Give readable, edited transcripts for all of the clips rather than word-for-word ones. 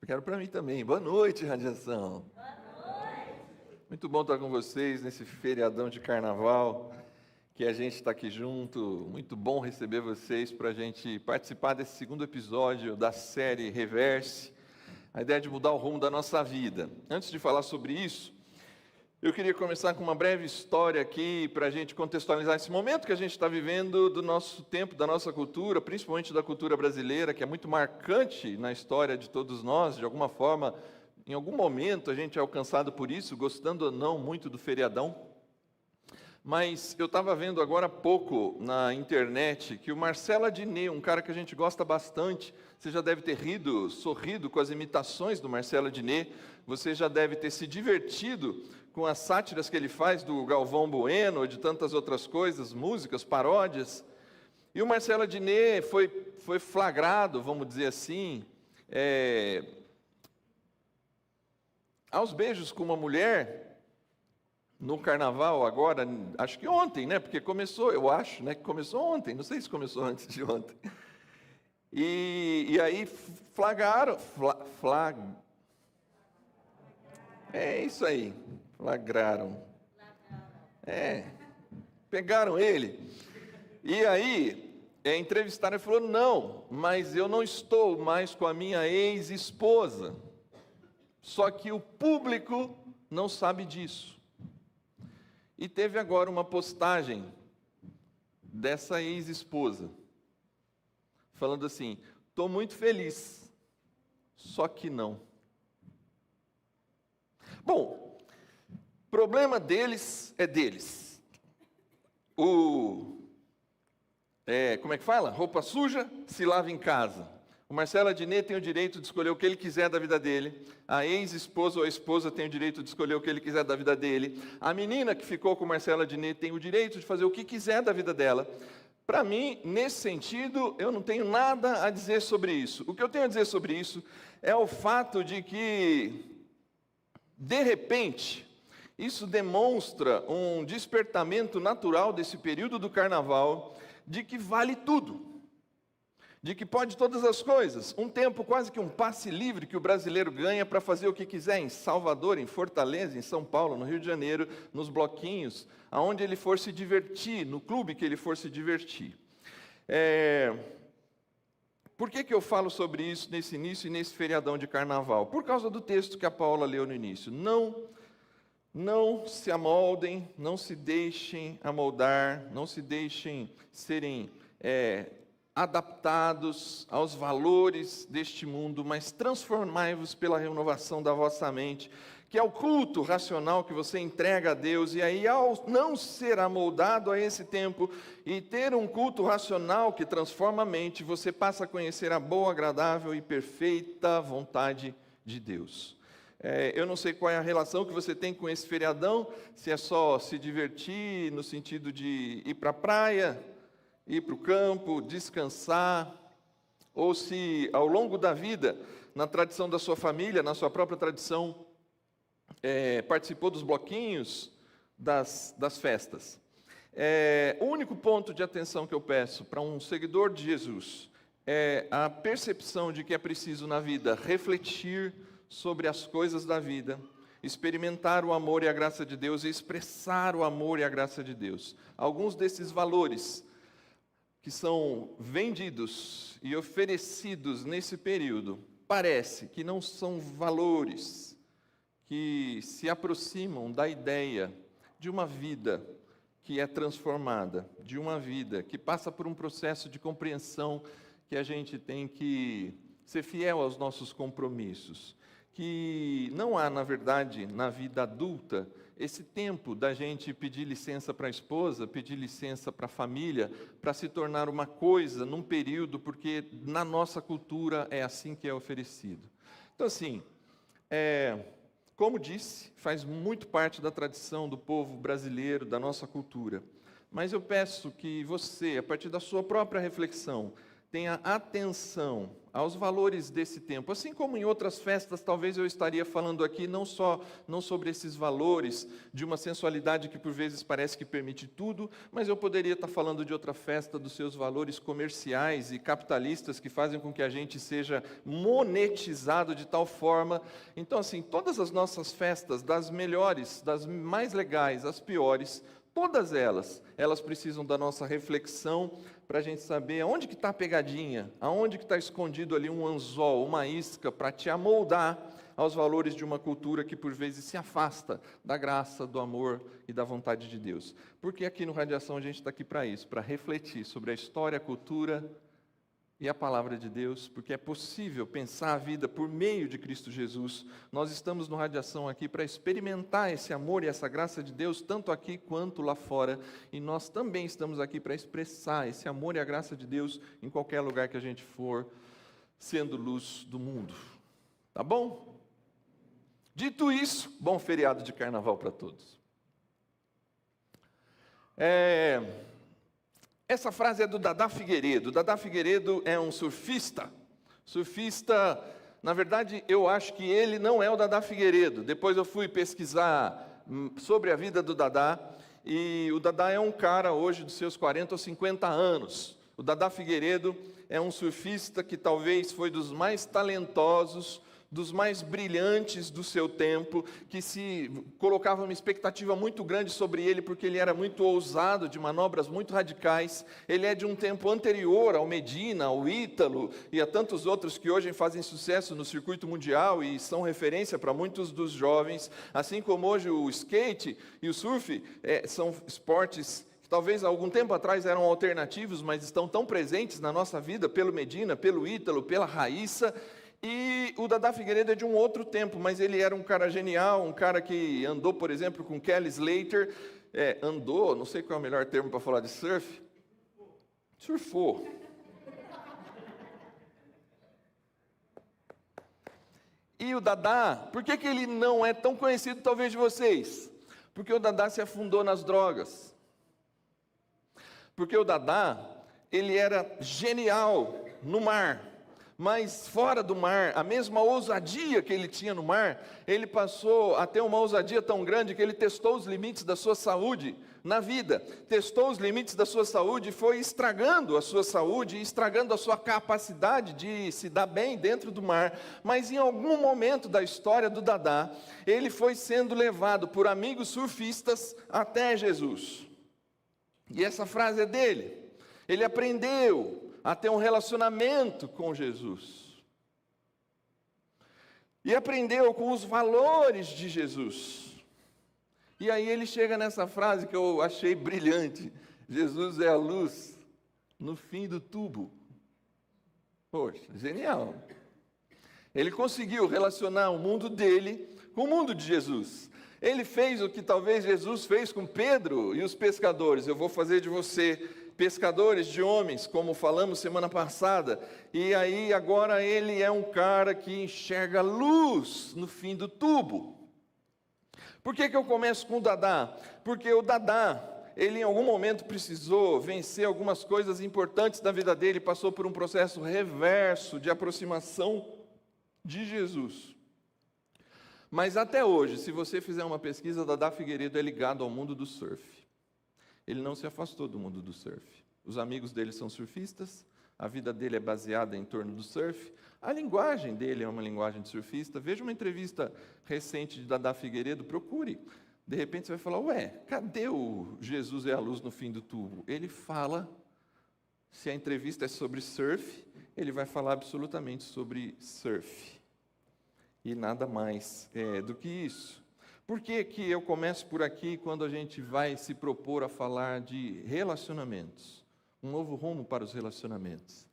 Quero para mim também. Boa noite, radiação. Muito bom estar com vocês nesse feriadão de carnaval, que a gente está aqui junto. Muito bom receber vocês para a gente participar desse segundo episódio da série Reverse, a ideia de mudar o rumo da nossa vida. Antes de falar sobre isso, eu queria começar com uma breve história aqui para a gente contextualizar esse momento que a gente está vivendo do nosso tempo, da nossa cultura, principalmente da cultura brasileira, que é muito marcante na história de todos nós. De alguma forma, em algum momento a gente é alcançado por isso, gostando ou não muito do feriadão. Mas eu estava vendo agora há pouco na internet que o Marcelo Adnet, um cara que a gente gosta bastante, você já deve ter sorrido com as imitações do Marcelo Adnet, você já deve ter se divertido com as sátiras que ele faz do Galvão Bueno, de tantas outras coisas, músicas, paródias. E o Marcelo Adnet foi flagrado, vamos dizer assim, aos beijos com uma mulher no carnaval agora, acho que ontem, né? Porque começou, eu acho, né? Que começou ontem, não sei se começou antes de ontem. E aí é isso aí, flagraram. Pegaram ele. E aí, entrevistaram e falou: não, mas eu não estou mais com a minha ex-esposa. Só que o público não sabe disso. E teve agora uma postagem dessa ex-esposa, falando assim: estou muito feliz, só que não. Bom, problema deles é deles. Como é que fala? Roupa suja se lava em casa. O Marcelo Adnet tem o direito de escolher o que ele quiser da vida dele. A ex-esposa ou a esposa tem o direito de escolher o que ele quiser da vida dele. A menina que ficou com o Marcelo Adnet tem o direito de fazer o que quiser da vida dela. Para mim, nesse sentido, eu não tenho nada a dizer sobre isso. O que eu tenho a dizer sobre isso é o fato de que, de repente, isso demonstra um despertamento natural desse período do carnaval, de que vale tudo. De que pode todas as coisas, um tempo quase que um passe livre que o brasileiro ganha para fazer o que quiser em Salvador, em Fortaleza, em São Paulo, no Rio de Janeiro, nos bloquinhos, aonde ele for se divertir, no clube que ele for se divertir. Por que eu falo sobre isso nesse início e nesse feriadão de carnaval? Por causa do texto que a Paula leu no início. Não se amoldem, não se deixem amoldar, não se deixem serem adaptados aos valores deste mundo, mas transformai-vos pela renovação da vossa mente, que é o culto racional que você entrega a Deus. E aí, ao não ser amoldado a esse tempo e ter um culto racional que transforma a mente, você passa a conhecer a boa, agradável e perfeita vontade de Deus. Eu não sei qual é a relação que você tem com esse feriadão, se é só se divertir no sentido de ir para a praia, ir para o campo, descansar, ou se ao longo da vida, na tradição da sua família, na sua própria tradição, participou dos bloquinhos, das festas. O único ponto de atenção que eu peço para um seguidor de Jesus é a percepção de que é preciso na vida refletir sobre as coisas da vida, experimentar o amor e a graça de Deus e expressar o amor e a graça de Deus. Alguns desses valores que são vendidos e oferecidos nesse período, parece que não são valores que se aproximam da ideia de uma vida que é transformada, de uma vida que passa por um processo de compreensão que a gente tem que ser fiel aos nossos compromissos, que não há, na verdade, na vida adulta, esse tempo da gente pedir licença para a esposa, pedir licença para a família, para se tornar uma coisa num período, porque na nossa cultura é assim que é oferecido. Então, assim, como disse, faz muito parte da tradição do povo brasileiro, da nossa cultura. Mas eu peço que você, a partir da sua própria reflexão, tenha atenção aos valores desse tempo. Assim como em outras festas, talvez eu estaria falando aqui não sobre esses valores de uma sensualidade que por vezes parece que permite tudo, mas eu poderia estar falando de outra festa, dos seus valores comerciais e capitalistas que fazem com que a gente seja monetizado de tal forma. Então, assim, todas as nossas festas, das melhores, das mais legais, as piores, todas elas precisam da nossa reflexão para a gente saber aonde que está a pegadinha, aonde que está escondido ali um anzol, uma isca, para te amoldar aos valores de uma cultura que por vezes se afasta da graça, do amor e da vontade de Deus. Porque aqui no Radiação a gente está aqui para isso, para refletir sobre a história, a cultura e a palavra de Deus, porque é possível pensar a vida por meio de Cristo Jesus. Nós estamos no Radiação aqui para experimentar esse amor e essa graça de Deus, tanto aqui quanto lá fora, e nós também estamos aqui para expressar esse amor e a graça de Deus em qualquer lugar que a gente for, sendo luz do mundo. Tá bom? Dito isso, bom feriado de carnaval para todos. Essa frase é do Dadá Figueiredo. Dadá Figueiredo é um surfista. Surfista, na verdade, eu acho que ele não é o Dadá Figueiredo. Depois eu fui pesquisar sobre a vida do Dadá, e o Dadá é um cara hoje dos seus 40 ou 50 anos. O Dadá Figueiredo é um surfista que talvez foi dos mais talentosos, dos mais brilhantes do seu tempo, que se colocava uma expectativa muito grande sobre ele, porque ele era muito ousado, de manobras muito radicais. Ele é de um tempo anterior ao Medina, ao Ítalo, e a tantos outros que hoje fazem sucesso no circuito mundial e são referência para muitos dos jovens, assim como hoje o skate e o surf são esportes que talvez há algum tempo atrás eram alternativos, mas estão tão presentes na nossa vida, pelo Medina, pelo Ítalo, pela Raíssa. E o Dadá Figueiredo é de um outro tempo, mas ele era um cara genial, um cara que andou, por exemplo, com Kelly Slater, não sei qual é o melhor termo para falar de surf. Surfou. E o Dadá, por que ele não é tão conhecido talvez de vocês? Porque o Dadá se afundou nas drogas. Porque o Dadá, ele era genial no mar. Mas fora do mar, a mesma ousadia que ele tinha no mar, ele passou a ter uma ousadia tão grande que ele testou os limites da sua saúde na vida. Testou os limites da sua saúde e foi estragando a sua saúde, estragando a sua capacidade de se dar bem dentro do mar. Mas em algum momento da história do Dadá, ele foi sendo levado por amigos surfistas até Jesus. E essa frase é dele. Ele aprendeu a ter um relacionamento com Jesus. E aprendeu com os valores de Jesus. E aí ele chega nessa frase que eu achei brilhante: Jesus é a luz no fim do tubo. Poxa, genial. Ele conseguiu relacionar o mundo dele com o mundo de Jesus. Ele fez o que talvez Jesus fez com Pedro e os pescadores: eu vou fazer de você pescadores de homens, como falamos semana passada. E aí agora ele é um cara que enxerga luz no fim do tubo. Por que eu começo com o Dadá? Porque o Dadá, ele em algum momento precisou vencer algumas coisas importantes da vida dele, passou por um processo reverso de aproximação de Jesus. Mas até hoje, se você fizer uma pesquisa, Dadá Figueiredo é ligado ao mundo do surf. Ele não se afastou do mundo do surf. Os amigos dele são surfistas, a vida dele é baseada em torno do surf, a linguagem dele é uma linguagem de surfista. Veja uma entrevista recente de Dadá Figueiredo, procure. De repente você vai falar: cadê o Jesus é a luz no fim do tubo? Ele fala, se a entrevista é sobre surf, ele vai falar absolutamente sobre surf. E nada mais do que isso. Por que eu começo por aqui quando a gente vai se propor a falar de relacionamentos? Um novo rumo para os relacionamentos.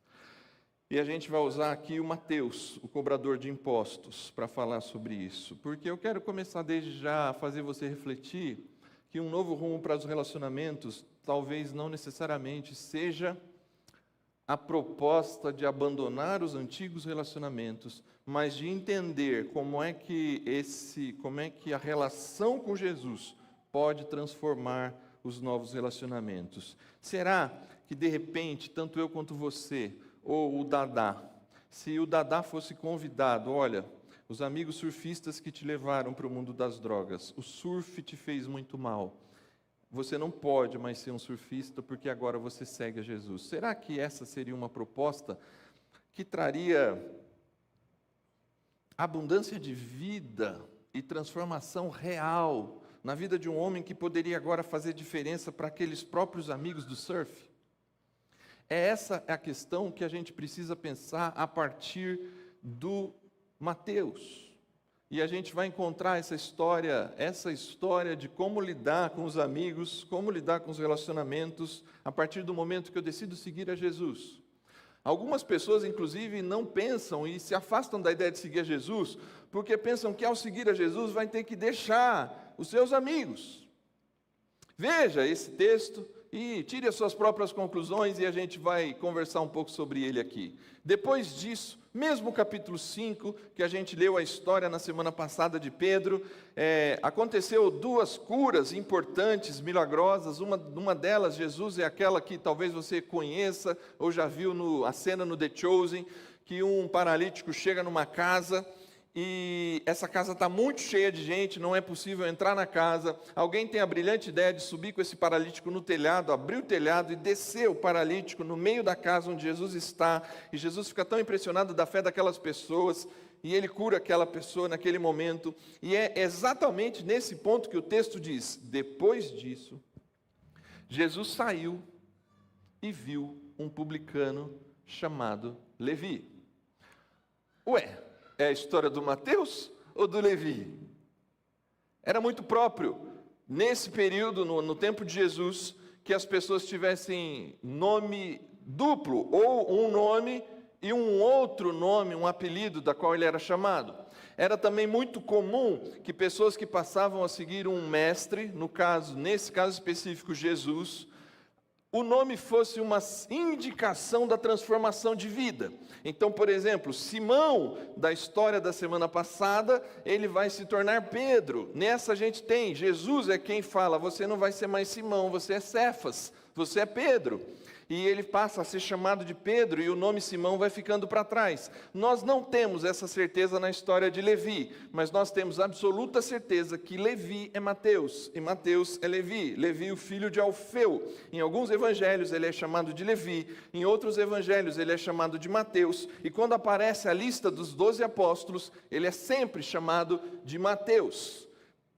E a gente vai usar aqui o Mateus, o cobrador de impostos, para falar sobre isso. Porque eu quero começar desde já a fazer você refletir que um novo rumo para os relacionamentos talvez não necessariamente seja a proposta de abandonar os antigos relacionamentos, mas de entender como é que a relação com Jesus pode transformar os novos relacionamentos. Será que de repente, tanto eu quanto você, ou o Dadá, Se o Dadá fosse convidado, olha, os amigos surfistas que te levaram para o mundo das drogas, o surf te fez muito mal. Você não pode mais ser um surfista porque agora você segue a Jesus. Será que essa seria uma proposta que traria abundância de vida e transformação real na vida de um homem que poderia agora fazer diferença para aqueles próprios amigos do surf? Essa é a questão que a gente precisa pensar a partir do Mateus. E a gente vai encontrar essa história de como lidar com os amigos, como lidar com os relacionamentos, a partir do momento que eu decido seguir a Jesus. Algumas pessoas, inclusive, não pensam e se afastam da ideia de seguir a Jesus, porque pensam que ao seguir a Jesus vai ter que deixar os seus amigos. Veja esse texto e tire as suas próprias conclusões e a gente vai conversar um pouco sobre ele aqui. Depois disso, mesmo o capítulo 5, que a gente leu a história na semana passada de Pedro, aconteceu 2 curas importantes, milagrosas. Uma delas, Jesus, é aquela que talvez você conheça ou já viu a cena no The Chosen, que um paralítico chega numa casa e essa casa está muito cheia de gente, não é possível entrar na casa. Alguém tem a brilhante ideia de subir com esse paralítico no telhado, abrir o telhado e descer o paralítico no meio da casa onde Jesus está. E Jesus fica tão impressionado da fé daquelas pessoas, e ele cura aquela pessoa naquele momento. E é exatamente nesse ponto que o texto diz: depois disso, Jesus saiu e viu um publicano chamado Levi. Ué, é a história do Mateus ou do Levi? Era muito próprio, nesse período, no tempo de Jesus, que as pessoas tivessem nome duplo, ou um nome e um outro nome, um apelido da qual ele era chamado. Era também muito comum que pessoas que passavam a seguir um mestre, nesse caso específico Jesus, o nome fosse uma indicação da transformação de vida. Então, por exemplo, Simão, da história da semana passada, ele vai se tornar Pedro. Nessa a gente tem, Jesus é quem fala: você não vai ser mais Simão, você é Cefas, você é Pedro. E ele passa a ser chamado de Pedro e o nome Simão vai ficando para trás. Nós não temos essa certeza na história de Levi, mas nós temos absoluta certeza que Levi é Mateus e Mateus é Levi. Levi, o filho de Alfeu. Em alguns evangelhos ele é chamado de Levi, em outros evangelhos ele é chamado de Mateus, e quando aparece a lista dos 12 apóstolos, ele é sempre chamado de Mateus.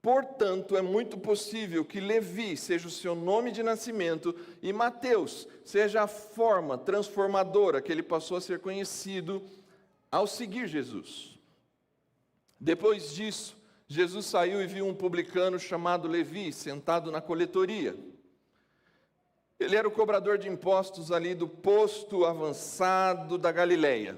Portanto, é muito possível que Levi seja o seu nome de nascimento e Mateus seja a forma transformadora que ele passou a ser conhecido ao seguir Jesus. Depois disso, Jesus saiu e viu um publicano chamado Levi sentado na coletoria. Ele era o cobrador de impostos ali do posto avançado da Galileia.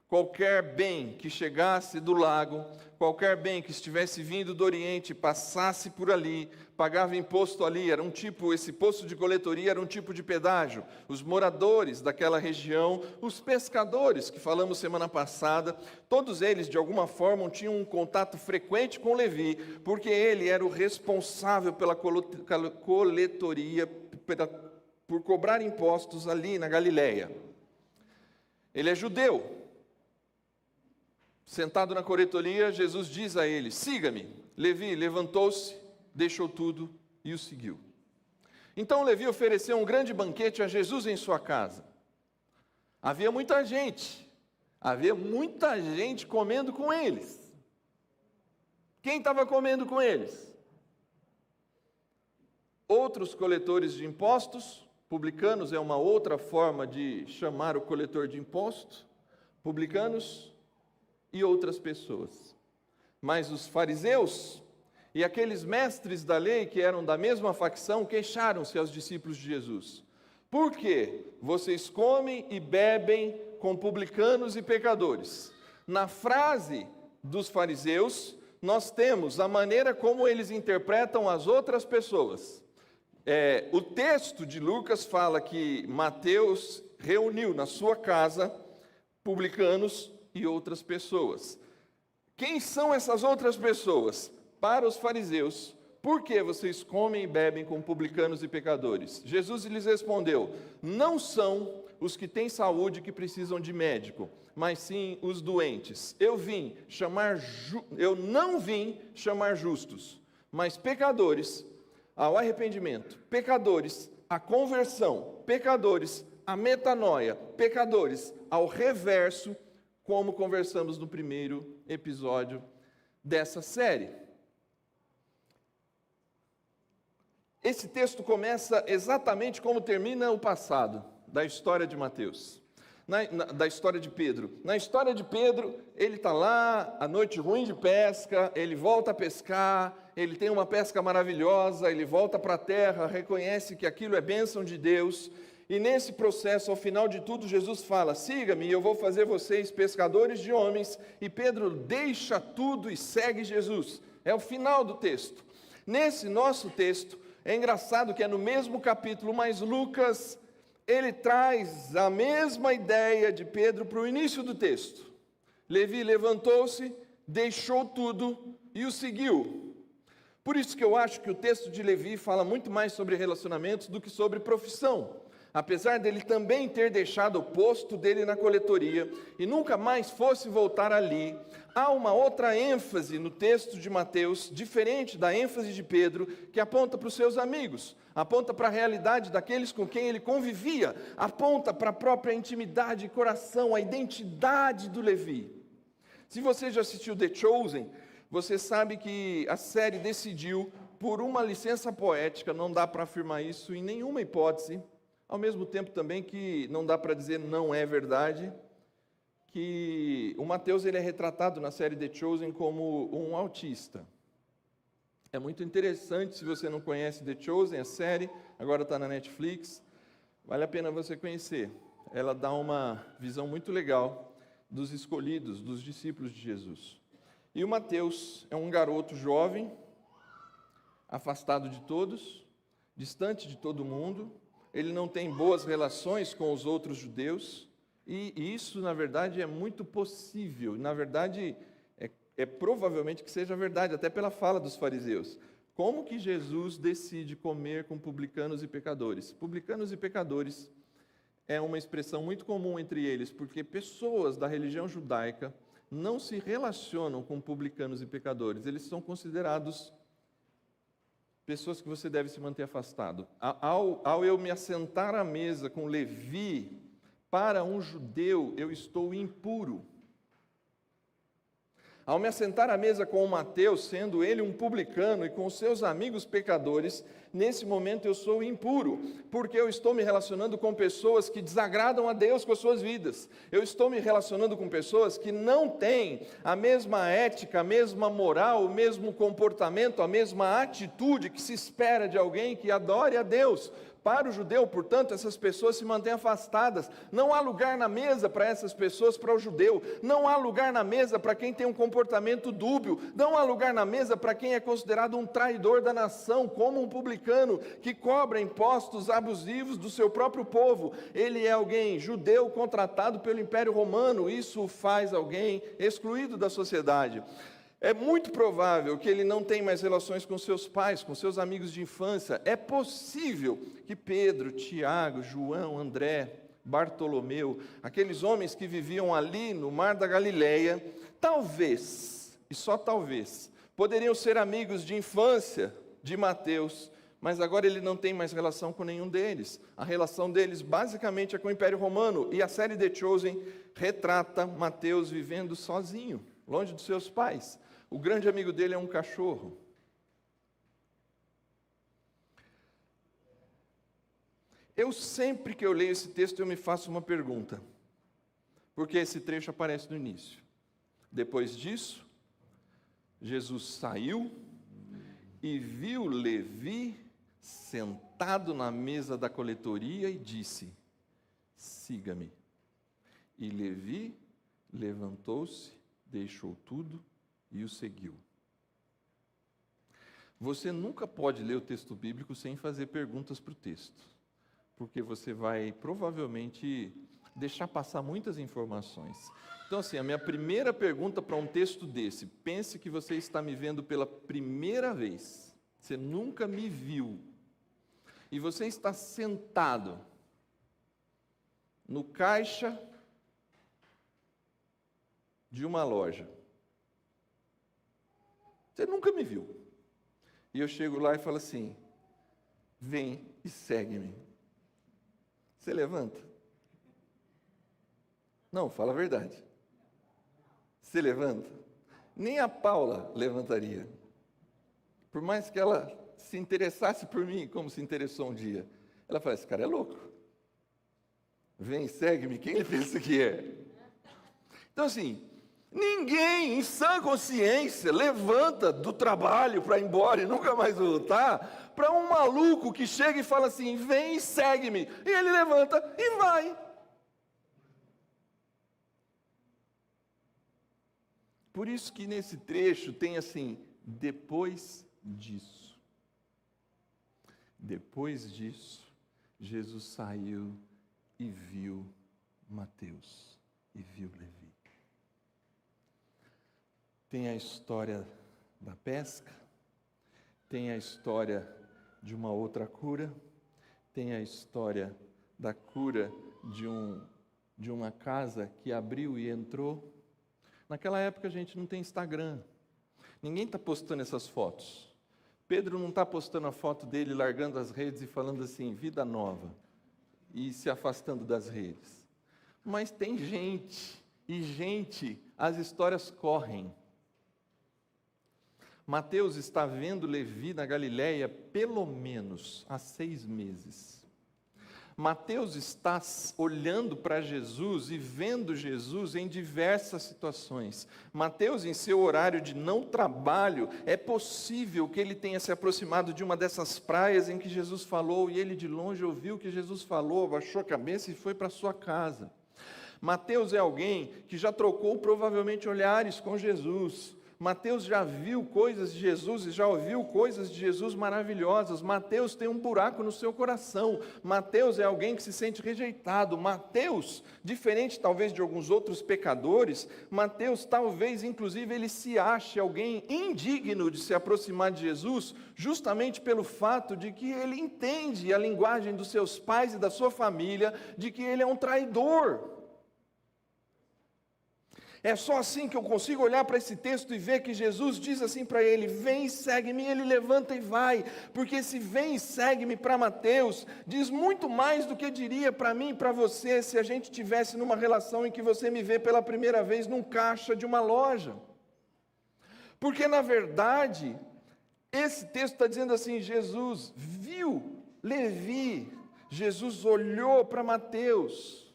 Qualquer bem que chegasse do lago, qualquer bem que estivesse vindo do Oriente, passasse por ali, pagava imposto ali. Esse posto de coletoria era um tipo de pedágio. Os moradores daquela região, os pescadores que falamos semana passada, todos eles de alguma forma tinham um contato frequente com Levi, porque ele era o responsável pela coletoria, por cobrar impostos ali na Galileia. Ele é judeu. Sentado na coletoria, Jesus diz a ele: siga-me. Levi levantou-se, deixou tudo e o seguiu. Então Levi ofereceu um grande banquete a Jesus em sua casa. Havia muita gente comendo com eles. Quem estava comendo com eles? Outros coletores de impostos. Publicanos é uma outra forma de chamar o coletor de impostos. Publicanos e outras pessoas. Mas os fariseus e aqueles mestres da lei que eram da mesma facção queixaram-se aos discípulos de Jesus. Por quê? Vocês comem e bebem com publicanos e pecadores. Na frase dos fariseus, nós temos a maneira como eles interpretam as outras pessoas. O texto de Lucas fala que Mateus reuniu na sua casa publicanos e outras pessoas. Quem são essas outras pessoas? Para os fariseus, por que vocês comem e bebem com publicanos e pecadores? Jesus lhes respondeu: não são os que têm saúde que precisam de médico, mas sim os doentes. Eu não vim chamar justos, mas pecadores ao arrependimento, pecadores à conversão, pecadores à metanoia, pecadores ao reverso, como conversamos no primeiro episódio dessa série. Esse texto começa exatamente como termina o passado da história de Mateus, da história de Pedro. Na história de Pedro, ele está lá, a noite ruim de pesca, ele volta a pescar, ele tem uma pesca maravilhosa, ele volta para a terra, reconhece que aquilo é bênção de Deus, e nesse processo, ao final de tudo, Jesus fala: siga-me e eu vou fazer vocês pescadores de homens, e Pedro deixa tudo e segue Jesus. É o final do texto. Nesse nosso texto, é engraçado que é no mesmo capítulo, mas Lucas, ele traz a mesma ideia de Pedro para o início do texto. Levi levantou-se, deixou tudo e o seguiu. Por isso que eu acho que o texto de Levi fala muito mais sobre relacionamentos do que sobre profissão. Apesar dele também ter deixado o posto dele na coletoria e nunca mais fosse voltar ali, há uma outra ênfase no texto de Mateus, diferente da ênfase de Pedro, que aponta para os seus amigos, aponta para a realidade daqueles com quem ele convivia, aponta para a própria intimidade e coração, a identidade do Levi. Se você já assistiu The Chosen, você sabe que a série decidiu, por uma licença poética, não dá para afirmar isso em nenhuma hipótese, ao mesmo tempo também que não dá para dizer não é verdade, que o Mateus ele é retratado na série The Chosen como um autista. É muito interessante, se você não conhece The Chosen, a série, agora está na Netflix, vale a pena você conhecer. Ela dá uma visão muito legal dos escolhidos, dos discípulos de Jesus. E o Mateus é um garoto jovem, afastado de todos, distante de todo mundo. Ele não tem boas relações com os outros judeus, e isso, na verdade, é muito possível. Na verdade, é provavelmente que seja verdade, até pela fala dos fariseus. Como que Jesus decide comer com publicanos e pecadores? Publicanos e pecadores é uma expressão muito comum entre eles, porque pessoas da religião judaica não se relacionam com publicanos e pecadores. Eles são considerados pessoas que você deve se manter afastado. Ao eu me assentar à mesa com Levi, para um judeu, eu estou impuro. Ao me assentar à mesa com o Mateus, sendo ele um publicano, e com seus amigos pecadores, nesse momento eu sou impuro, porque eu estou me relacionando com pessoas que desagradam a Deus com as suas vidas. Eu estou me relacionando com pessoas que não têm a mesma ética, a mesma moral, o mesmo comportamento, a mesma atitude que se espera de alguém que adore a Deus. Para o judeu, portanto, essas pessoas se mantêm afastadas. Não há lugar na mesa para essas pessoas, para o judeu. Não há lugar na mesa para quem tem um comportamento dúbio. Não há lugar na mesa para quem é considerado um traidor da nação, como um publicano que cobra impostos abusivos do seu próprio povo. Ele é alguém judeu contratado pelo Império Romano. Isso o faz alguém excluído da sociedade. É muito provável que ele não tenha mais relações com seus pais, com seus amigos de infância. É possível que Pedro, Tiago, João, André, Bartolomeu, aqueles homens que viviam ali no Mar da Galileia, talvez, e só talvez, poderiam ser amigos de infância de Mateus, mas agora ele não tem mais relação com nenhum deles. A relação deles basicamente é com o Império Romano, e a série The Chosen retrata Mateus vivendo sozinho, longe dos seus pais. O grande amigo dele é um cachorro. Eu sempre que eu leio esse texto, eu me faço uma pergunta. Porque esse trecho aparece no início. Depois disso, Jesus saiu e viu Levi sentado na mesa da coletoria e disse: siga-me. E Levi levantou-se, deixou tudo e o seguiu. Você nunca pode ler o texto bíblico sem fazer perguntas para o texto, porque você vai provavelmente deixar passar muitas informações. Então, assim, a minha primeira pergunta para um texto desse: pense que você está me vendo pela primeira vez, você nunca me viu, e você está sentado no caixa de uma loja. Você nunca me viu. E eu chego lá e falo assim: vem e segue-me. Você levanta? Não, fala a verdade. Você levanta? Nem a Paula levantaria. Por mais que ela se interessasse por mim, como se interessou um dia. Ela fala: esse cara é louco. Vem e segue-me. Quem ele pensa que é? Então assim, ninguém em sã consciência levanta do trabalho para ir embora e nunca mais voltar para um maluco que chega e fala assim: vem e segue-me. E ele levanta e vai. Por isso que nesse trecho tem assim: depois disso. Depois disso, Jesus saiu e viu Mateus e viu Levi. Tem a história da pesca, tem a história de uma outra cura, tem a história da cura de uma casa que abriu e entrou. Naquela época a gente não tem Instagram, ninguém está postando essas fotos. Pedro não está postando a foto dele largando as redes e falando assim: vida nova, e se afastando das redes. Mas tem gente, e gente, as histórias correm. Mateus está vendo Levi na Galileia pelo menos há 6 meses. Mateus está olhando para Jesus e vendo Jesus em diversas situações. Mateus, em seu horário de não trabalho, é possível que ele tenha se aproximado de uma dessas praias em que Jesus falou, e ele de longe ouviu o que Jesus falou, abaixou a cabeça e foi para sua casa. Mateus é alguém que já trocou provavelmente olhares com Jesus. Mateus já viu coisas de Jesus e já ouviu coisas de Jesus maravilhosas. Mateus tem um buraco no seu coração. Mateus é alguém que se sente rejeitado. Mateus, diferente talvez de alguns outros pecadores, Mateus talvez inclusive ele se ache alguém indigno de se aproximar de Jesus, justamente pelo fato de que ele entende a linguagem dos seus pais e da sua família, de que ele é um traidor. É só assim que eu consigo olhar para esse texto e ver que Jesus diz assim para ele: vem e segue-me. Ele levanta e vai, porque esse vem e segue-me para Mateus diz muito mais do que diria para mim e para você se a gente estivesse numa relação em que você me vê pela primeira vez num caixa de uma loja. Porque na verdade, esse texto está dizendo assim: Jesus viu Levi, Jesus olhou para Mateus.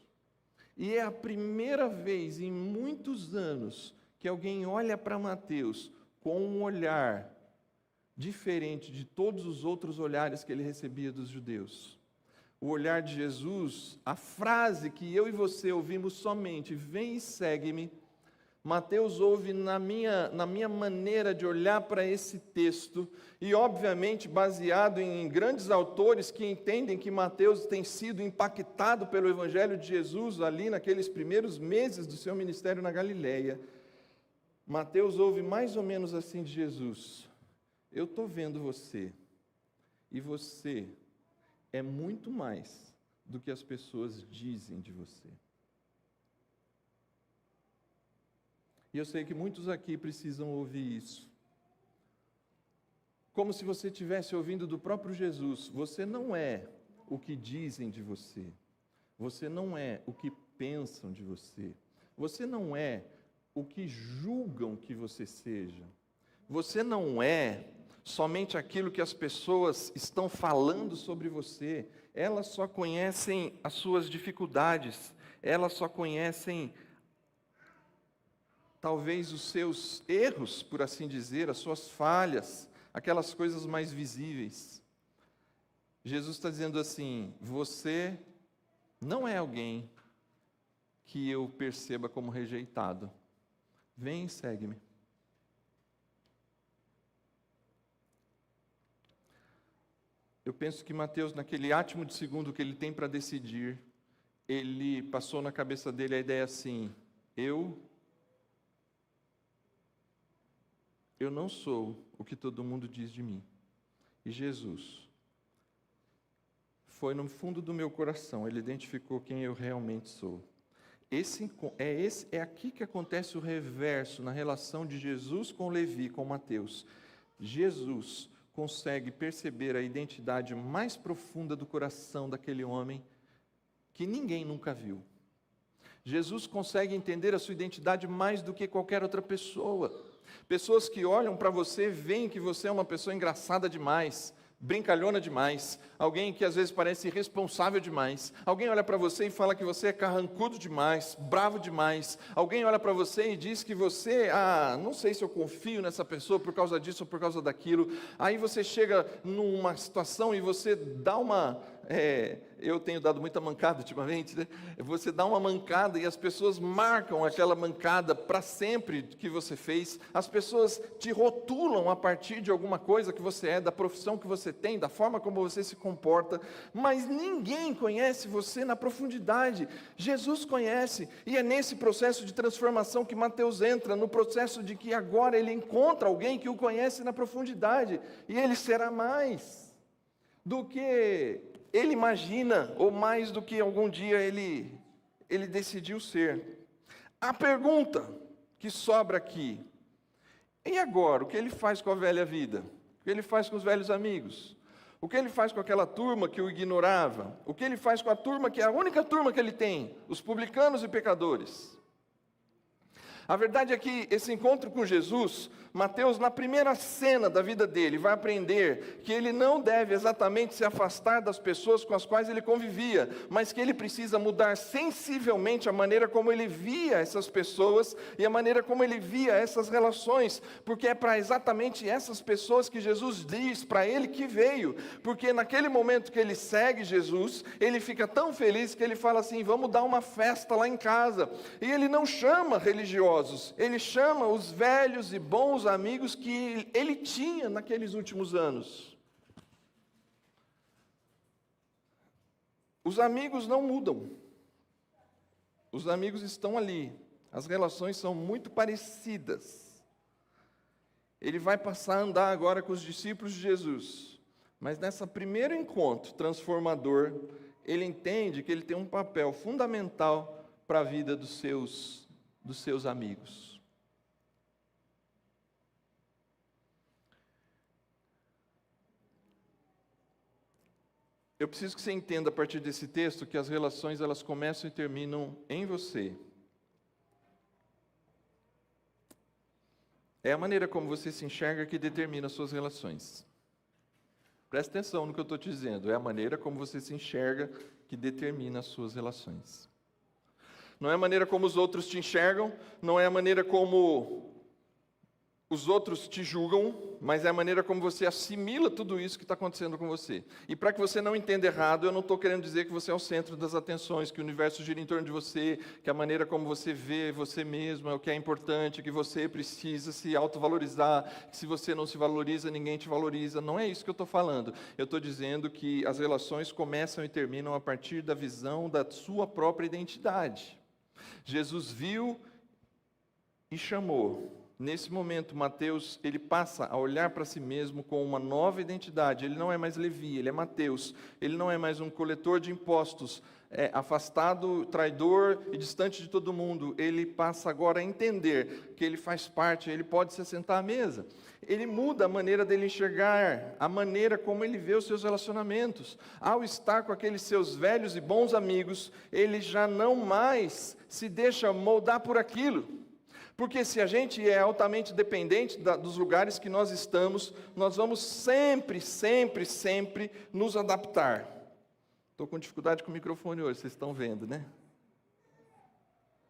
E é a primeira vez em muitos anos que alguém olha para Mateus com um olhar diferente de todos os outros olhares que ele recebia dos judeus. O olhar de Jesus, a frase que eu e você ouvimos somente: vem e segue-me, Mateus ouve na minha maneira de olhar para esse texto, e obviamente baseado em grandes autores que entendem que Mateus tem sido impactado pelo Evangelho de Jesus ali naqueles primeiros meses do seu ministério na Galileia. Mateus ouve mais ou menos assim de Jesus: eu estou vendo você, e você é muito mais do que as pessoas dizem de você. E eu sei que muitos aqui precisam ouvir isso. Como se você estivesse ouvindo do próprio Jesus: você não é o que dizem de você. Você não é o que pensam de você. Você não é o que julgam que você seja. Você não é somente aquilo que as pessoas estão falando sobre você. Elas só conhecem as suas dificuldades. Elas só conhecem talvez os seus erros, por assim dizer, as suas falhas, aquelas coisas mais visíveis. Jesus está dizendo assim: você não é alguém que eu perceba como rejeitado. Vem e segue-me. Eu penso que Mateus, naquele átimo de segundo que ele tem para decidir, ele passou na cabeça dele a ideia assim: eu não sou o que todo mundo diz de mim. E Jesus foi no fundo do meu coração, ele identificou quem eu realmente sou. É aqui que acontece o reverso na relação de Jesus com Levi, com Mateus. Jesus consegue perceber a identidade mais profunda do coração daquele homem que ninguém nunca viu. Jesus consegue entender a sua identidade mais do que qualquer outra pessoa. Pessoas que olham para você, veem que você é uma pessoa engraçada demais, brincalhona demais, alguém que às vezes parece irresponsável demais. Alguém olha para você e fala que você é carrancudo demais, bravo demais. Alguém olha para você e diz que você, não sei se eu confio nessa pessoa por causa disso ou por causa daquilo. Aí você chega numa situação e você dá eu tenho dado muita mancada ultimamente, né? Você dá uma mancada e as pessoas marcam aquela mancada para sempre que você fez. As pessoas te rotulam a partir de alguma coisa que você é, da profissão que você tem, da forma como você se comporta, mas ninguém conhece você na profundidade. Jesus conhece, e é nesse processo de transformação que Mateus entra, no processo de que agora ele encontra alguém que o conhece na profundidade, e ele será mais do que ele imagina, ou mais do que algum dia ele decidiu ser. A pergunta que sobra aqui: e agora? O que ele faz com a velha vida? O que ele faz com os velhos amigos? O que ele faz com aquela turma que o ignorava? O que ele faz com a turma que é a única turma que ele tem? Os publicanos e pecadores. A verdade é que esse encontro com Jesus, Mateus, na primeira cena da vida dele, vai aprender que ele não deve exatamente se afastar das pessoas com as quais ele convivia, mas que ele precisa mudar sensivelmente a maneira como ele via essas pessoas e a maneira como ele via essas relações, porque é para exatamente essas pessoas que Jesus diz para ele que veio, porque naquele momento que ele segue Jesus, ele fica tão feliz que ele fala assim: vamos dar uma festa lá em casa, e ele não chama religiosos, ele chama os velhos e bons amigos que ele tinha naqueles últimos anos. Os amigos não mudam. Os amigos estão ali. As relações são muito parecidas. Ele vai passar a andar agora com os discípulos de Jesus. Mas nesse primeiro encontro transformador, ele entende que ele tem um papel fundamental para a vida dos seus amigos. Eu preciso que você entenda a partir desse texto que as relações elas começam e terminam em você. É a maneira como você se enxerga que determina as suas relações. Presta atenção no que eu estou te dizendo. É a maneira como você se enxerga que determina as suas relações. Não é a maneira como os outros te enxergam, não é a maneira como os outros te julgam, mas é a maneira como você assimila tudo isso que está acontecendo com você. E para que você não entenda errado, eu não estou querendo dizer que você é o centro das atenções, que o universo gira em torno de você, que a maneira como você vê você mesmo é o que é importante, que você precisa se autovalorizar, que se você não se valoriza, ninguém te valoriza. Não é isso que eu estou falando. Eu estou dizendo que as relações começam e terminam a partir da visão da sua própria identidade. Jesus viu e chamou. Nesse momento, Mateus, ele passa a olhar para si mesmo com uma nova identidade. Ele não é mais Levi, ele é Mateus. Ele não é mais um coletor de impostos, afastado, traidor e distante de todo mundo. Ele passa agora a entender que ele faz parte, ele pode se assentar à mesa. Ele muda a maneira dele enxergar, a maneira como ele vê os seus relacionamentos. Ao estar com aqueles seus velhos e bons amigos, ele já não mais se deixa moldar por aquilo. Porque se a gente é altamente dependente dos lugares que nós estamos, nós vamos sempre nos adaptar. Estou com dificuldade com o microfone hoje, vocês estão vendo, né?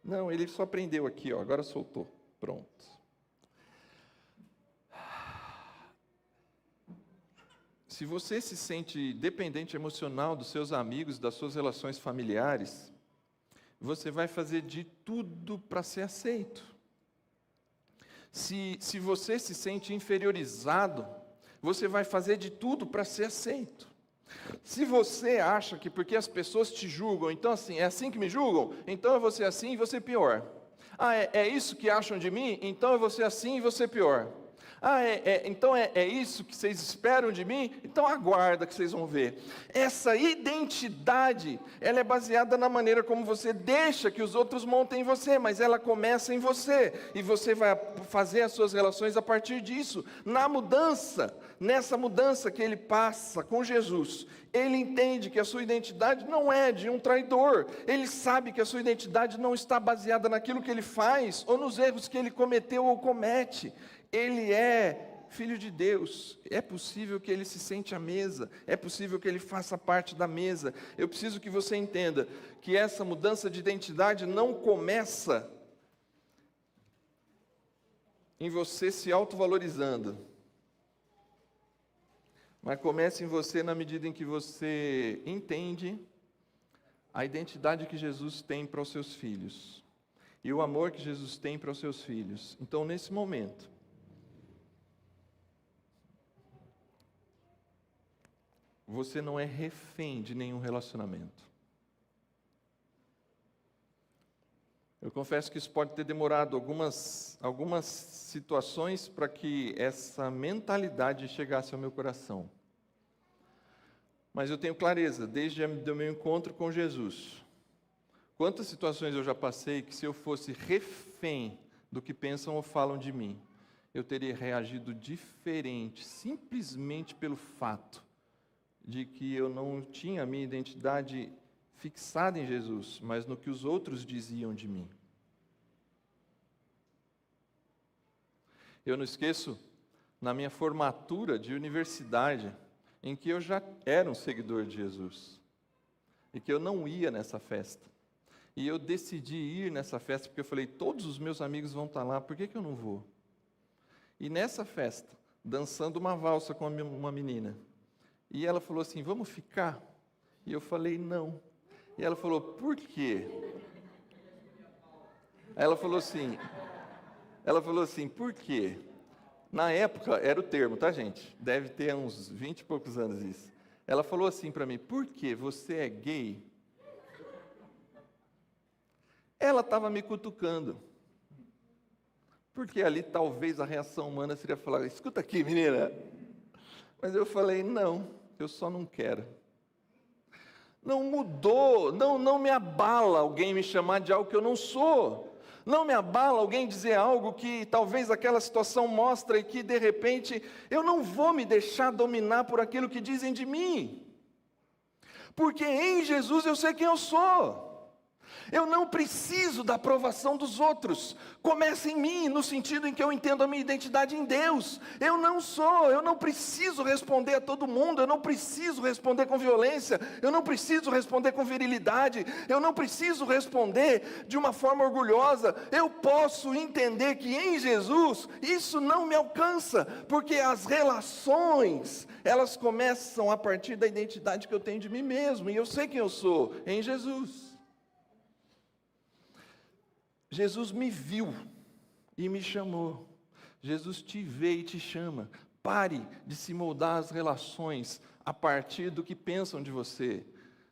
Não, ele só prendeu aqui, agora soltou. Pronto. Se você se sente dependente emocional dos seus amigos, das suas relações familiares, você vai fazer de tudo para ser aceito. Se você se sente inferiorizado, você vai fazer de tudo para ser aceito. Se você acha que porque as pessoas te julgam, então assim, é assim que me julgam? Então eu vou ser assim e você pior. É isso que acham de mim? Então eu vou ser assim e você pior. Então é isso que vocês esperam de mim? Então aguarda que vocês vão ver. Essa identidade, ela é baseada na maneira como você deixa que os outros montem em você, mas ela começa em você, e você vai fazer as suas relações a partir disso. Nessa mudança que ele passa com Jesus, ele entende que a sua identidade não é de um traidor, ele sabe que a sua identidade não está baseada naquilo que ele faz, ou nos erros que ele cometeu ou comete. Ele é filho de Deus, é possível que ele se sente à mesa, é possível que ele faça parte da mesa. Eu preciso que você entenda que essa mudança de identidade não começa em você se autovalorizando, mas começa em você na medida em que você entende a identidade que Jesus tem para os seus filhos, e o amor que Jesus tem para os seus filhos. Então, nesse momento, você não é refém de nenhum relacionamento. Eu confesso que isso pode ter demorado algumas situações para que essa mentalidade chegasse ao meu coração. Mas eu tenho clareza, desde o meu encontro com Jesus, quantas situações eu já passei que, se eu fosse refém do que pensam ou falam de mim, eu teria reagido diferente, simplesmente pelo fato de que eu não tinha a minha identidade fixada em Jesus, mas no que os outros diziam de mim. Eu não esqueço, na minha formatura de universidade, em que eu já era um seguidor de Jesus, e que eu não ia nessa festa. E eu decidi ir nessa festa, porque eu falei, todos os meus amigos vão estar lá, por que eu não vou? E nessa festa, dançando uma valsa com uma menina, e ela falou assim, vamos ficar? E eu falei, não. E ela falou, por quê? Ela falou assim, por quê? Na época, era o termo, tá, gente? Deve ter uns 20 e poucos anos isso. Ela falou assim para mim, por quê? Você é gay? Ela estava me cutucando. Porque ali talvez a reação humana seria falar, escuta aqui, menina. Mas eu falei, não, eu só não quero. Não mudou, não me abala alguém me chamar de algo que eu não sou. Não me abala alguém dizer algo que talvez aquela situação mostra e que, de repente, eu não vou me deixar dominar por aquilo que dizem de mim. Porque em Jesus eu sei quem eu sou. Eu não preciso da aprovação dos outros. Começa em mim, no sentido em que eu entendo a minha identidade em Deus. Eu não preciso responder a todo mundo, eu não preciso responder com violência, eu não preciso responder com virilidade, eu não preciso responder de uma forma orgulhosa. Eu posso entender que em Jesus isso não me alcança, porque as relações, elas começam a partir da identidade que eu tenho de mim mesmo, e eu sei quem eu sou, em Jesus. Jesus me viu e me chamou. Jesus te vê e te chama. Pare de se moldar as relações a partir do que pensam de você.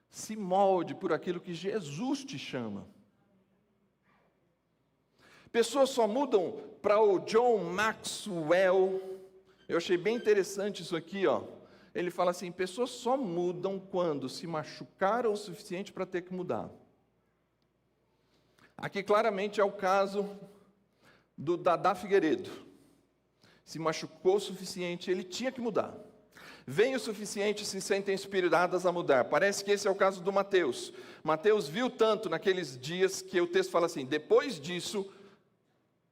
Se molde por aquilo que Jesus te chama. Pessoas só mudam para o John Maxwell. Eu achei bem interessante isso aqui, ó. Ele fala assim, pessoas só mudam quando se machucaram o suficiente para ter que mudar. Aqui claramente é o caso do Dadá Figueiredo. Se machucou o suficiente, ele tinha que mudar. Vem o suficiente, se sentem inspiradas a mudar. Parece que esse é o caso do Mateus. Mateus viu tanto naqueles dias que o texto fala assim, depois disso,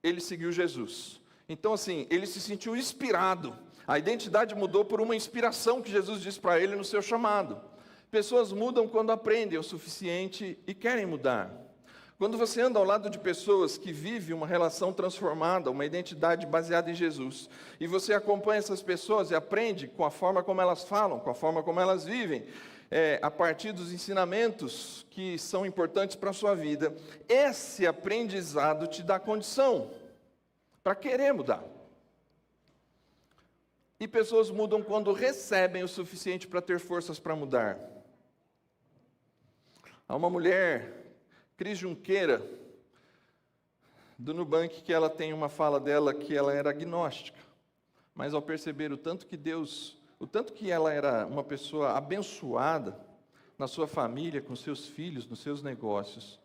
ele seguiu Jesus. Então assim, ele se sentiu inspirado. A identidade mudou por uma inspiração que Jesus disse para ele no seu chamado. Pessoas mudam quando aprendem o suficiente e querem mudar. Quando você anda ao lado de pessoas que vivem uma relação transformada, uma identidade baseada em Jesus, e você acompanha essas pessoas e aprende com a forma como elas falam, com a forma como elas vivem, a partir dos ensinamentos que são importantes para a sua vida, esse aprendizado te dá condição para querer mudar. E pessoas mudam quando recebem o suficiente para ter forças para mudar. Há uma mulher, Cris Junqueira, do Nubank, que ela tem uma fala dela que ela era agnóstica. mas ao perceber o tanto que ela era uma pessoa abençoada na sua família, com seus filhos, nos seus negócios,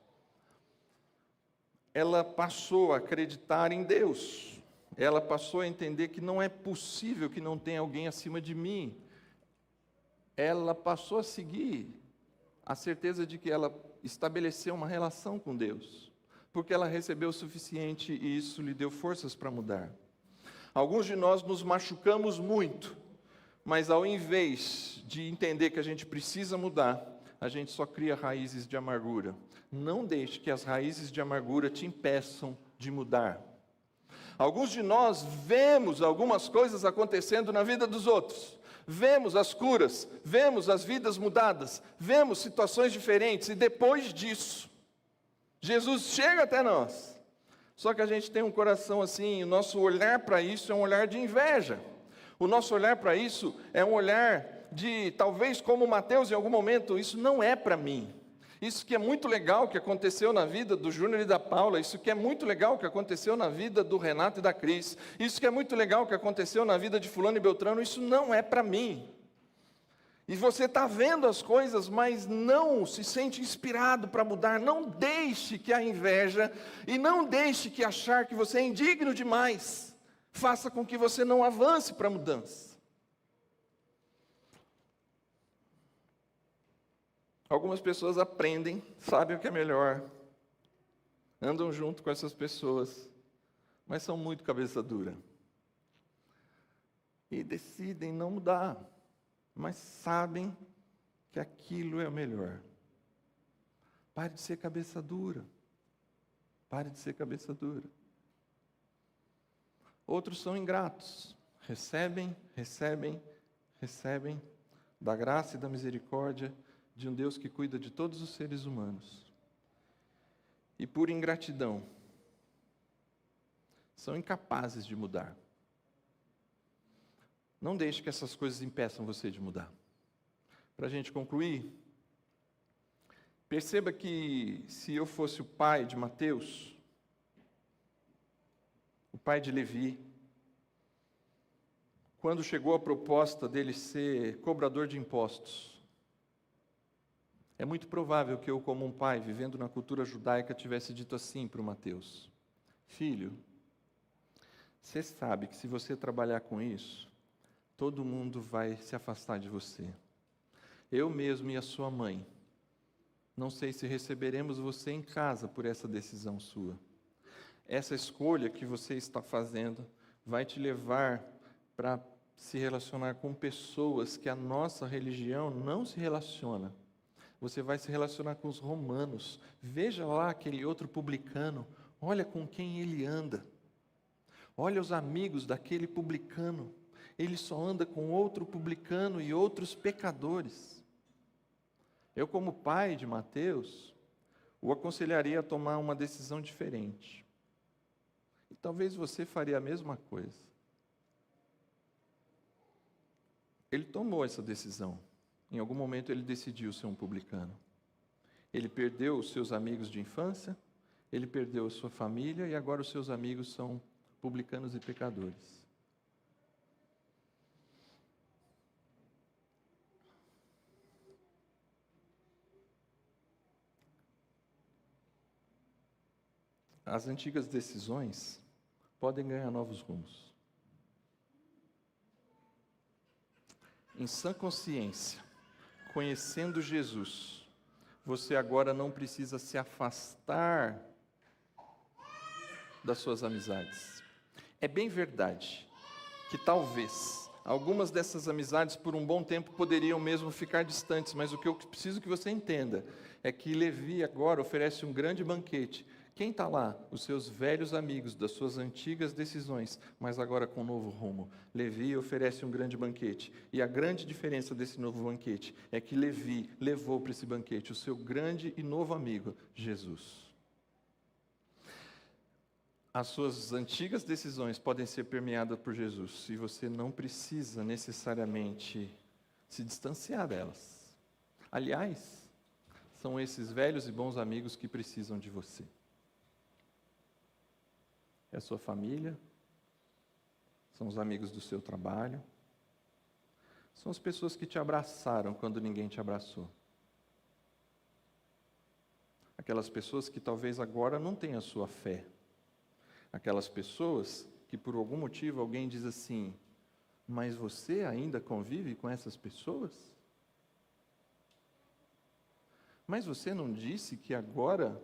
ela passou a acreditar em Deus. Ela passou a entender que não é possível que não tenha alguém acima de mim. Ela passou a seguir a certeza de que ela estabeleceu uma relação com Deus, porque ela recebeu o suficiente e isso lhe deu forças para mudar. Alguns de nós nos machucamos muito, mas ao invés de entender que a gente precisa mudar, a gente só cria raízes de amargura. Não deixe que as raízes de amargura te impeçam de mudar. Alguns de nós vemos algumas coisas acontecendo na vida dos outros. Vemos as curas, vemos as vidas mudadas, vemos situações diferentes, e depois disso, Jesus chega até nós. Só que a gente tem um coração assim, o nosso olhar para isso é um olhar de inveja. O nosso olhar para isso é um olhar de, talvez como Mateus em algum momento, isso não é para mim. Isso que é muito legal que aconteceu na vida do Júnior e da Paula, isso que é muito legal que aconteceu na vida do Renato e da Cris, isso que é muito legal que aconteceu na vida de fulano e beltrano, isso não é para mim. E você está vendo as coisas, mas não se sente inspirado para mudar. Não deixe que a inveja e não deixe que achar que você é indigno demais faça com que você não avance para a mudança. Algumas pessoas aprendem, sabem o que é melhor, andam junto com essas pessoas, mas são muito cabeça dura. E decidem não mudar, mas sabem que aquilo é o melhor. Pare de ser cabeça dura. Pare de ser cabeça dura. Outros são ingratos. Recebem da graça e da misericórdia de um Deus que cuida de todos os seres humanos. E por ingratidão, são incapazes de mudar. Não deixe que essas coisas impeçam você de mudar. Para a gente concluir, perceba que se eu fosse o pai de Mateus, o pai de Levi, quando chegou a proposta dele ser cobrador de impostos, é muito provável que eu, como um pai, vivendo na cultura judaica, tivesse dito assim para o Mateus: filho, você sabe que se você trabalhar com isso, todo mundo vai se afastar de você. Eu mesmo e a sua mãe, não sei se receberemos você em casa por essa decisão sua. Essa escolha que você está fazendo vai te levar para se relacionar com pessoas que a nossa religião não se relaciona. Você vai se relacionar com os romanos. Veja lá aquele outro publicano, olha com quem ele anda. Olha os amigos daquele publicano. Ele só anda com outro publicano e outros pecadores. Eu, como pai de Mateus, o aconselharia a tomar uma decisão diferente. E talvez você faria a mesma coisa. Ele tomou essa decisão. Em algum momento ele decidiu ser um publicano. Ele perdeu os seus amigos de infância, ele perdeu a sua família e agora os seus amigos são publicanos e pecadores. As antigas decisões podem ganhar novos rumos. Em sã consciência, conhecendo Jesus, você agora não precisa se afastar das suas amizades. É bem verdade que talvez algumas dessas amizades por um bom tempo poderiam mesmo ficar distantes, mas o que eu preciso que você entenda é que Levi agora oferece um grande banquete. Quem está lá? Os seus velhos amigos, das suas antigas decisões, mas agora com um novo rumo. Levi oferece um grande banquete. E a grande diferença desse novo banquete é que Levi levou para esse banquete o seu grande e novo amigo, Jesus. As suas antigas decisões podem ser permeadas por Jesus, e você não precisa necessariamente se distanciar delas. Aliás, são esses velhos e bons amigos que precisam de você. É a sua família, São os amigos do seu trabalho. São as pessoas que te abraçaram quando ninguém te abraçou. Aquelas pessoas que talvez agora não tenham a sua fé. Aquelas pessoas que por algum motivo alguém diz assim: mas você ainda convive com essas pessoas? Mas você não disse que agora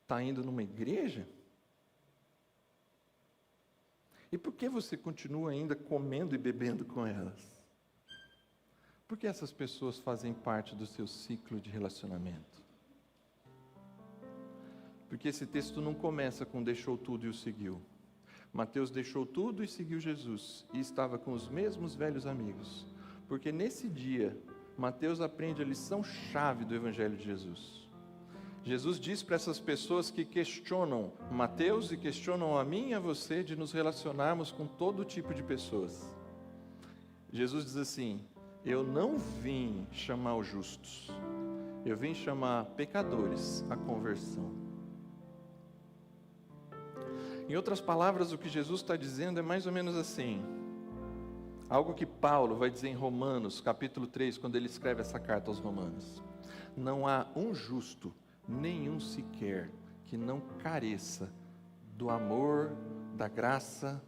está indo numa igreja? E por que você continua ainda comendo e bebendo com elas? Porque essas pessoas fazem parte do seu ciclo de relacionamento. Porque esse texto não começa com deixou tudo e o seguiu. Mateus deixou tudo e seguiu Jesus, e estava com os mesmos velhos amigos. Porque nesse dia, Mateus aprende a lição-chave do Evangelho de Jesus. Jesus diz para essas pessoas que questionam Mateus e questionam a mim e a você de nos relacionarmos com todo tipo de pessoas. Jesus diz assim: eu não vim chamar os justos, eu vim chamar pecadores à conversão. Em outras palavras, o que Jesus está dizendo é mais ou menos assim, algo que Paulo vai dizer em Romanos, capítulo 3, quando ele escreve essa carta aos Romanos: não há um justo, nenhum sequer, que não careça do amor, da graça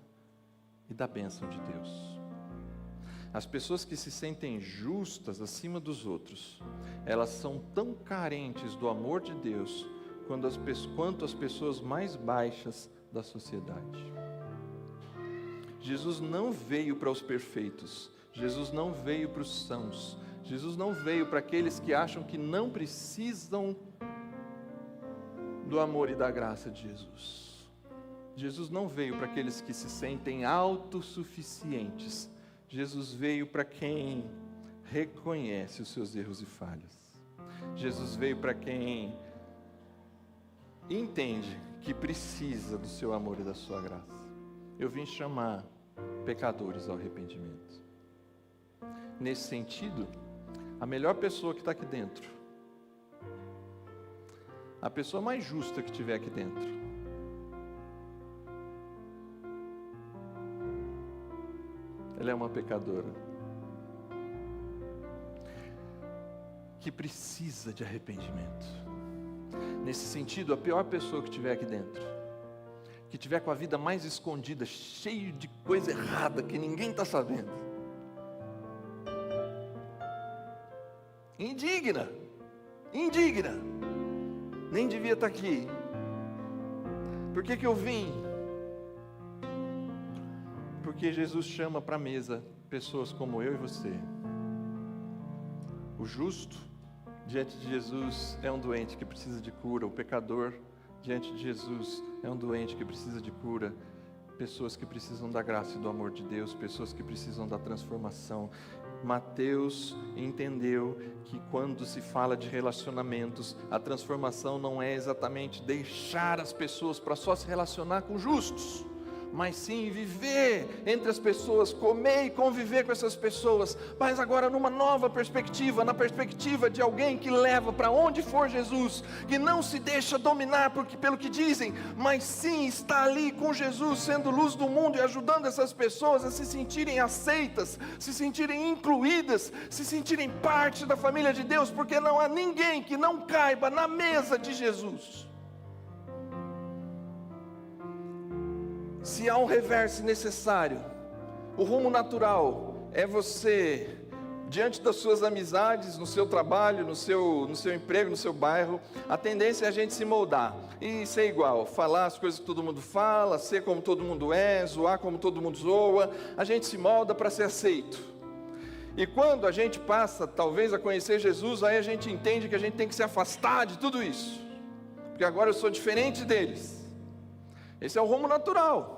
e da bênção de Deus. As pessoas que se sentem justas acima dos outros, elas são tão carentes do amor de Deus quanto as pessoas mais baixas da sociedade. Jesus não veio para os perfeitos, Jesus não veio para os sãos, Jesus não veio para aqueles que acham que não precisam do amor e da graça de Jesus. Jesus não veio para aqueles que se sentem autossuficientes. Jesus veio para quem reconhece os seus erros e falhas. Jesus veio para quem entende que precisa do seu amor e da sua graça. Eu vim chamar pecadores ao arrependimento. Nesse sentido, a melhor pessoa que está aqui dentro, a pessoa mais justa que estiver aqui dentro, ela é uma pecadora que precisa de arrependimento. Nesse sentido, a pior pessoa que estiver aqui dentro, que estiver com a vida mais escondida, cheio de coisa errada que ninguém está sabendo, indigna, nem devia estar aqui. Por que eu vim? Porque Jesus chama para a mesa pessoas como eu e você. O justo diante de Jesus é um doente que precisa de cura. O pecador diante de Jesus é um doente que precisa de cura. Pessoas que precisam da graça e do amor de Deus, pessoas que precisam da transformação. Mateus entendeu que quando se fala de relacionamentos, a transformação não é exatamente deixar as pessoas para só se relacionar com justos, mas sim viver entre as pessoas, comer e conviver com essas pessoas, mas agora numa nova perspectiva, na perspectiva de alguém que leva para onde for Jesus, que não se deixa dominar pelo que dizem, mas sim está ali com Jesus, sendo luz do mundo e ajudando essas pessoas a se sentirem aceitas, se sentirem incluídas, se sentirem parte da família de Deus, porque não há ninguém que não caiba na mesa de Jesus. Se há um reverso necessário, o rumo natural é você, diante das suas amizades, no seu trabalho, no seu emprego, no seu bairro, a tendência é a gente se moldar e ser igual, falar as coisas que todo mundo fala, ser como todo mundo é, zoar como todo mundo zoa. A gente se molda para ser aceito. E quando a gente passa, talvez, a conhecer Jesus, aí a gente entende que a gente tem que se afastar de tudo isso, porque agora eu sou diferente deles. Esse é o rumo natural.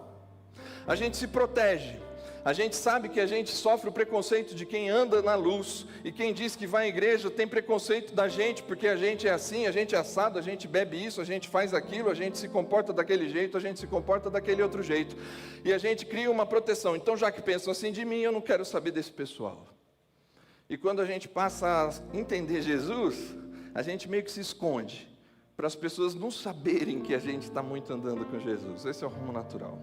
A gente se protege. A gente sabe que a gente sofre o preconceito de quem anda na luz, e quem diz que vai à igreja tem preconceito da gente, porque a gente é assim, a gente é assado, a gente bebe isso, a gente faz aquilo, a gente se comporta daquele jeito, a gente se comporta daquele outro jeito, e a gente cria uma proteção. Então, já que pensam assim de mim, eu não quero saber desse pessoal. E quando a gente passa a entender Jesus, a gente meio que se esconde, para as pessoas não saberem que a gente está muito andando com Jesus. Esse é o rumo natural.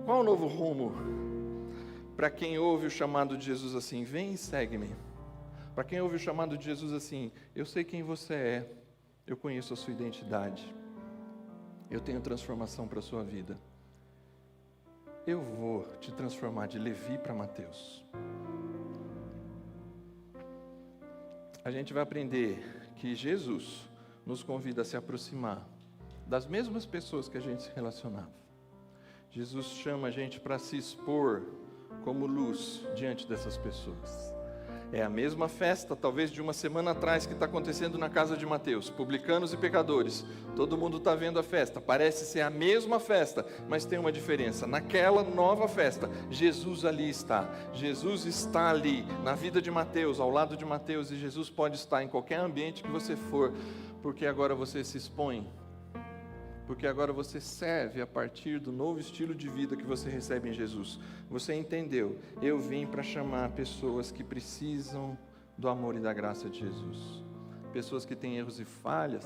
Qual o novo rumo para quem ouve o chamado de Jesus assim, vem e segue-me? Para quem ouve o chamado de Jesus assim, eu sei quem você é, eu conheço a sua identidade, eu tenho transformação para a sua vida. Eu vou te transformar de Levi para Mateus. A gente vai aprender que Jesus nos convida a se aproximar das mesmas pessoas que a gente se relacionava. Jesus chama a gente para se expor como luz diante dessas pessoas. É a mesma festa, talvez de uma semana atrás, que está acontecendo na casa de Mateus. Publicanos e pecadores. Todo mundo está vendo a festa. Parece ser a mesma festa, mas tem uma diferença. Naquela nova festa, Jesus ali está. Jesus está ali, na vida de Mateus, ao lado de Mateus. E Jesus pode estar em qualquer ambiente que você for, porque agora você se expõe. Porque agora você serve a partir do novo estilo de vida que você recebe em Jesus. Você entendeu? Eu vim para chamar pessoas que precisam do amor e da graça de Jesus. Pessoas que têm erros e falhas.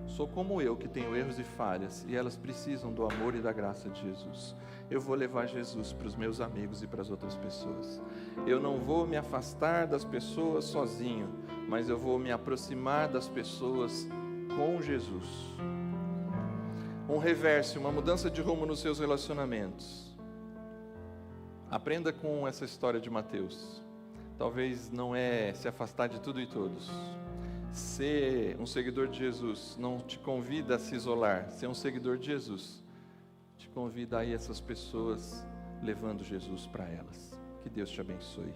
Sou como eu, que tenho erros e falhas. E elas precisam do amor e da graça de Jesus. Eu vou levar Jesus para os meus amigos e para as outras pessoas. Eu não vou me afastar das pessoas sozinho, mas eu vou me aproximar das pessoas com Jesus. Um reverso, uma mudança de rumo nos seus relacionamentos. Aprenda com essa história de Mateus. Talvez não é se afastar de tudo e todos. Ser um seguidor de Jesus não te convida a se isolar. Ser um seguidor de Jesus te convida a ir a essas pessoas levando Jesus para elas. Que Deus te abençoe.